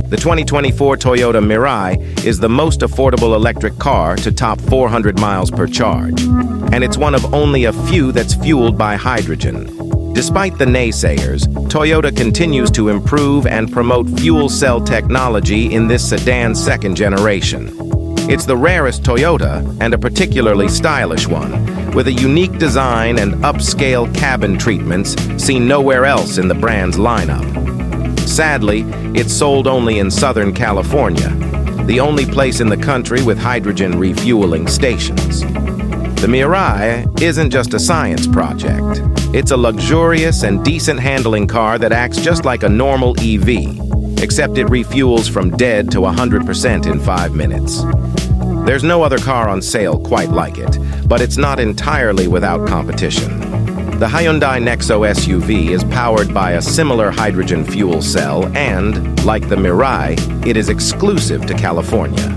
The 2024 Toyota Mirai is the most affordable electric car to top 400 miles per charge, and it's one of only a few that's fueled by hydrogen. Despite the naysayers, Toyota continues to improve and promote fuel cell technology in this sedan's second generation. It's the rarest Toyota, and a particularly stylish one, with a unique design and upscale cabin treatments seen nowhere else in the brand's lineup. Sadly, it's sold only in Southern California, the only place in the country with hydrogen refueling stations. The Mirai isn't just a science project. It's a luxurious and decent handling car that acts just like a normal EV, except it refuels from dead to 100% in 5 minutes. There's no other car on sale quite like it, but it's not entirely without competition. The Hyundai Nexo SUV is powered by a similar hydrogen fuel cell and, like the Mirai, it is exclusive to California.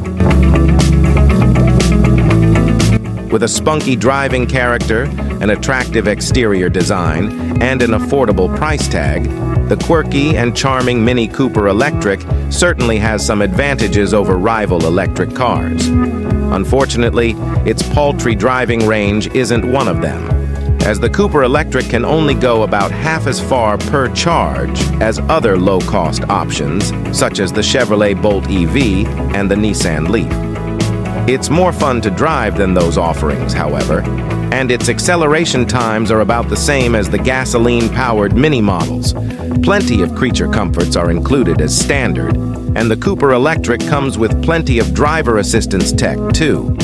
With a spunky driving character, an attractive exterior design, and an affordable price tag, the quirky and charming Mini Cooper Electric certainly has some advantages over rival electric cars. Unfortunately, its paltry driving range isn't one of them, as the Cooper Electric can only go about half as far per charge as other low-cost options, such as the Chevrolet Bolt EV and the Nissan Leaf. It's more fun to drive than those offerings, however, and its acceleration times are about the same as the gasoline-powered mini models. Plenty of creature comforts are included as standard, and the Cooper Electric comes with plenty of driver assistance tech, too.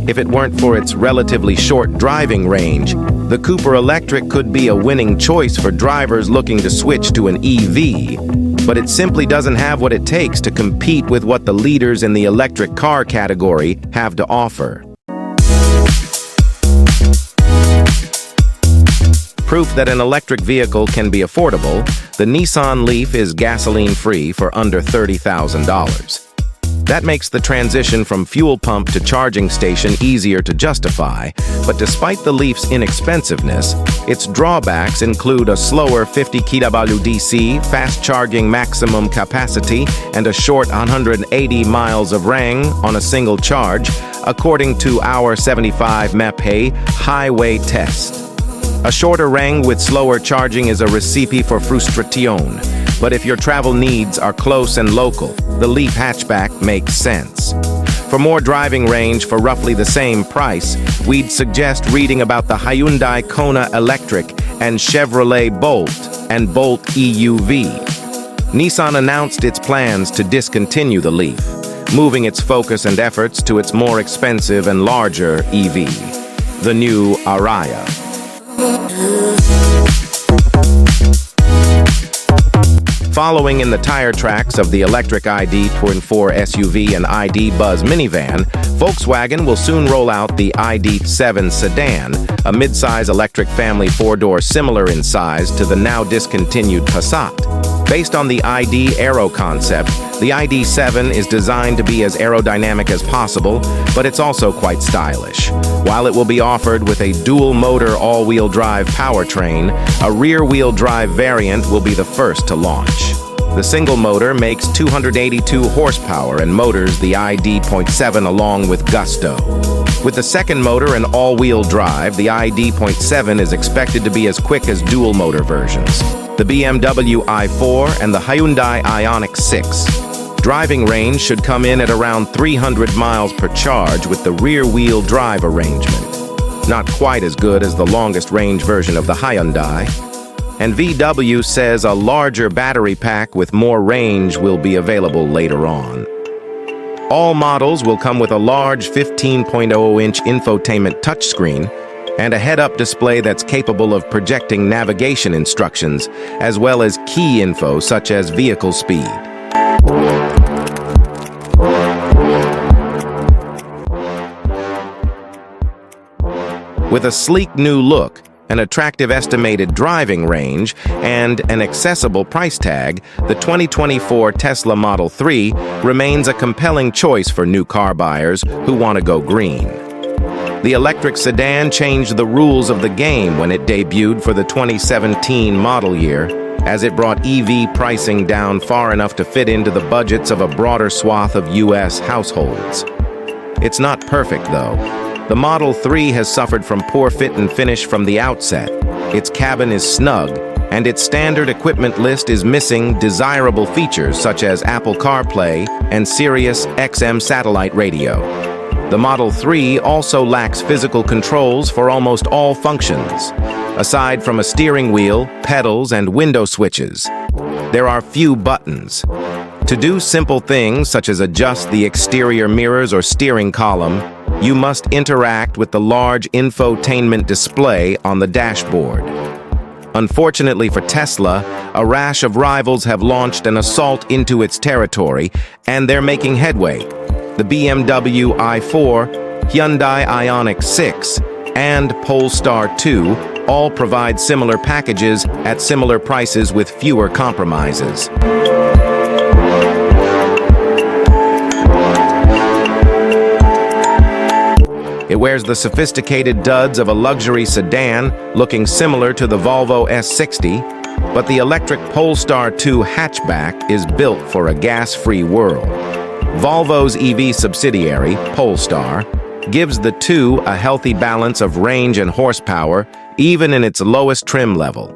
If it weren't for its relatively short driving range, the Cooper Electric could be a winning choice for drivers looking to switch to an EV, but it simply doesn't have what it takes to compete with what the leaders in the electric car category have to offer. Proof that an electric vehicle can be affordable, the Nissan Leaf is gasoline-free for under $30,000. That makes the transition from fuel pump to charging station easier to justify, but despite the Leaf's inexpensiveness, its drawbacks include a slower 50 kW DC, fast charging maximum capacity, and a short 180 miles of range on a single charge, according to our 75 mph highway test. A shorter range with slower charging is a recipe for frustration, but if your travel needs are close and local, the Leaf hatchback makes sense. For more driving range for roughly the same price, we'd suggest reading about the Hyundai Kona Electric and Chevrolet Bolt and Bolt EUV. Nissan announced its plans to discontinue the Leaf, moving its focus and efforts to its more expensive and larger EV, the new Ariya. Following in the tire tracks of the electric ID.4 SUV and ID Buzz minivan, Volkswagen will soon roll out the ID7 sedan, a mid-size electric family four-door similar in size to the now discontinued Passat. Based on the ID Aero concept, the ID7 is designed to be as aerodynamic as possible, but it's also quite stylish. While it will be offered with a dual-motor all-wheel drive powertrain, a rear-wheel drive variant will be the first to launch. The single motor makes 282 horsepower and motors the ID.7 along with gusto. With the second motor and all-wheel drive, the ID.7 is expected to be as quick as dual-motor versions, the BMW i4 and the Hyundai Ionic 6. Driving range should come in at around 300 miles per charge with the rear-wheel drive arrangement. Not quite as good as the longest-range version of the Hyundai. And VW says a larger battery pack with more range will be available later on. All models will come with a large 15.0-inch infotainment touchscreen and a head-up display that's capable of projecting navigation instructions, as well as key info such as vehicle speed. With a sleek new look, an attractive estimated driving range, and an accessible price tag, the 2024 Tesla Model 3 remains a compelling choice for new car buyers who want to go green. The electric sedan changed the rules of the game when it debuted for the 2017 model year, as it brought EV pricing down far enough to fit into the budgets of a broader swath of U.S. households. It's not perfect, though. The Model 3 has suffered from poor fit and finish from the outset. Its cabin is snug, and its standard equipment list is missing desirable features such as Apple CarPlay and Sirius XM satellite radio. The Model 3 also lacks physical controls for almost all functions, aside from a steering wheel, pedals, and window switches. There are few buttons. To do simple things such as adjust the exterior mirrors or steering column, you must interact with the large infotainment display on the dashboard. Unfortunately for Tesla, a rash of rivals have launched an assault into its territory, and they're making headway. The BMW i4, Hyundai Ionic 6, and Polestar 2 all provide similar packages at similar prices with fewer compromises. It wears the sophisticated duds of a luxury sedan, looking similar to the Volvo S60, but the electric Polestar 2 hatchback is built for a gas-free world. Volvo's EV subsidiary, Polestar, gives the 2 a healthy balance of range and horsepower, even in its lowest trim level.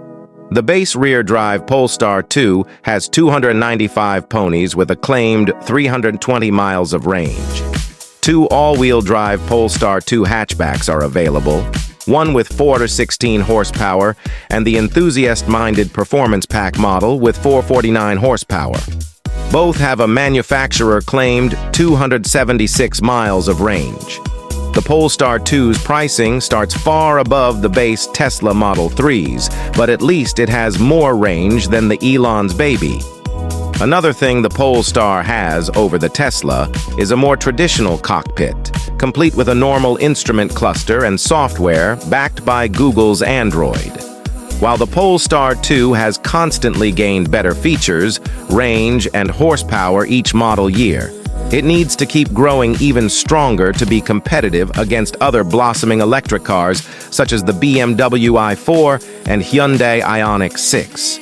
The base rear-drive Polestar 2 has 295 ponies with a claimed 320 miles of range. 2 all-wheel drive Polestar 2 hatchbacks are available, one with 416 horsepower and the enthusiast-minded Performance Pack model with 449 horsepower. Both have a manufacturer-claimed 276 miles of range. The Polestar 2's pricing starts far above the base Tesla Model 3's, but at least it has more range than the Elon's baby. Another thing the Polestar has over the Tesla is a more traditional cockpit, complete with a normal instrument cluster and software backed by Google's Android. While the Polestar 2 has constantly gained better features, range, and horsepower each model year, it needs to keep growing even stronger to be competitive against other blossoming electric cars such as the BMW i4 and Hyundai Ionic 6.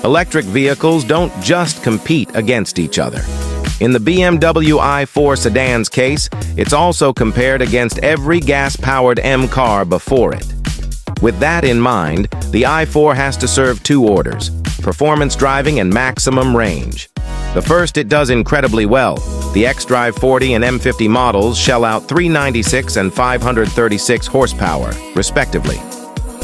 Electric vehicles don't just compete against each other. In the BMW i4 sedan's case, it's also compared against every gas-powered M car before it. With that in mind, the i4 has to serve 2 orders: performance driving and maximum range. The first it does incredibly well. The xDrive 40 and M50 models shell out 396 and 536 horsepower, respectively.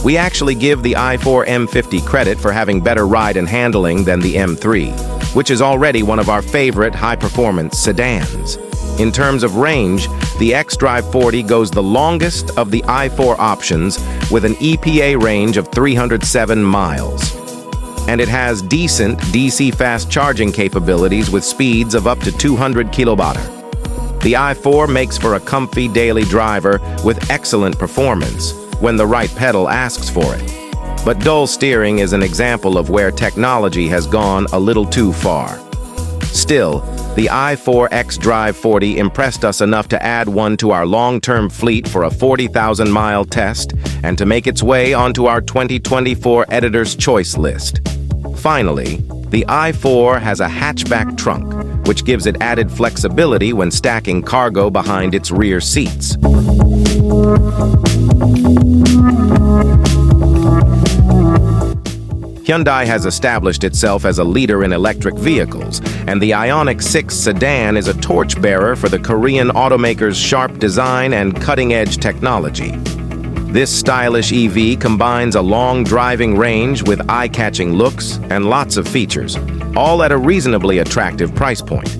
We actually give the i4 M50 credit for having better ride and handling than the M3, which is already one of our favorite high-performance sedans. In terms of range, the xDrive 40 goes the longest of the i4 options with an EPA range of 307 miles. And it has decent DC fast charging capabilities with speeds of up to 200 kilowatt. The i4 makes for a comfy daily driver with excellent performance when the right pedal asks for it. But dull steering is an example of where technology has gone a little too far. Still, the i4 xDrive 40 impressed us enough to add one to our long-term fleet for a 40,000-mile test and to make its way onto our 2024 Editor's Choice list. Finally, the i4 has a hatchback trunk, which gives it added flexibility when stacking cargo behind its rear seats. Hyundai has established itself as a leader in electric vehicles, and the Ioniq 6 sedan is a torchbearer for the Korean automaker's sharp design and cutting-edge technology. This stylish EV combines a long driving range with eye-catching looks and lots of features, all at a reasonably attractive price point.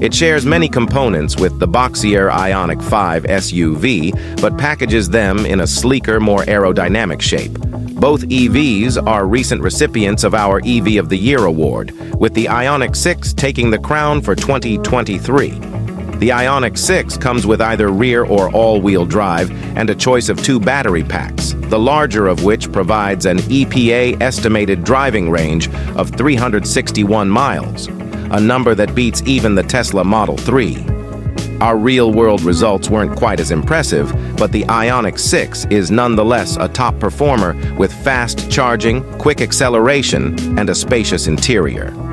It shares many components with the boxier Ioniq 5 SUV, but packages them in a sleeker, more aerodynamic shape. Both EVs are recent recipients of our EV of the Year award, with the Ioniq 6 taking the crown for 2023. The Ioniq 6 comes with either rear or all-wheel drive and a choice of 2 battery packs, the larger of which provides an EPA estimated driving range of 361 miles, a number that beats even the Tesla Model 3. Our real-world results weren't quite as impressive, but the Ionic 6 is nonetheless a top performer with fast charging, quick acceleration, and a spacious interior.